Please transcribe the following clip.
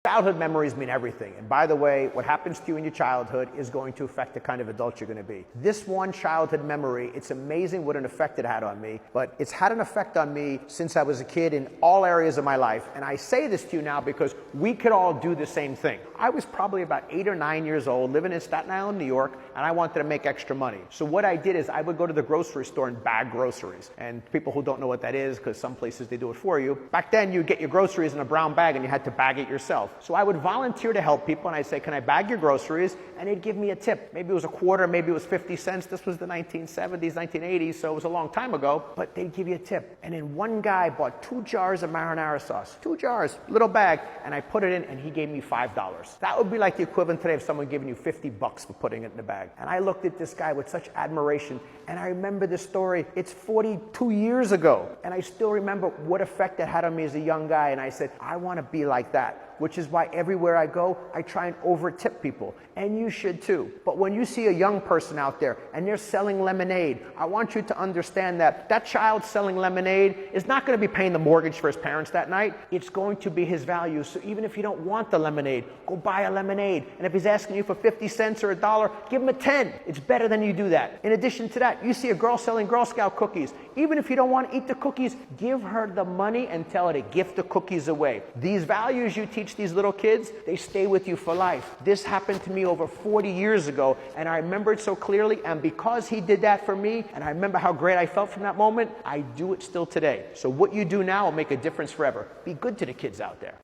Childhood memories mean everything. And by the way, what happens to you in your childhood is going to affect the kind of adult you're going to be. This one childhood memory, it's amazing what an effect it had on me, but it's had an effect on me since I was a kid in all areas of my life. And I say this to you now because we could all do the same thing. I was probably about 8 or 9 years old, living in Staten Island, New York, and I wanted to make extra money. So what I did is I would go to the grocery store and bag groceries. And people who don't know what that is, because some places they do it for you, back then you get your groceries in a brown bag and you had to bag it yourself. So I would volunteer to help people and I'd say, can I bag your groceries? And they'd give me a tip. Maybe it was a quarter, maybe it was 50 cents. This was the 1970s, 1980s, so it was a long time ago, but they'd give you a tip. And then one guy bought 2 jars of marinara sauce, 2 jars, little bag, and I put it in and he gave me $5. That would be like the equivalent today of someone giving you $50 for putting it in the bag. And I looked at this guy with such admiration, and I remember this story. It's 42 years ago, and I still remember what effect it had on me as a young guy, and I said, I want to be like that, which is why everywhere I go, I try and over-tip people, and you should too. But when you see a young person out there and they're selling lemonade, I want you to understand that that child selling lemonade is not going to be paying the mortgage for his parents that night. It's going to be his value. So even if you don't want the lemonade, go buy a lemonade. And if he's asking you for 50 cents or $1, give him a 10. It's better than you do that. In addition to that, you see a girl selling Girl Scout cookies. Even if you don't want to eat the cookies, give her the money and tell her to gift the cookies away. These values you teach these little kids, they stay with you for life. This happened to me over 40 years ago, and I remember it so clearly, and because he did that for me, and I remember how great I felt from that moment, I do it still today. So what you do now will make a difference forever. Be good to the kids out there.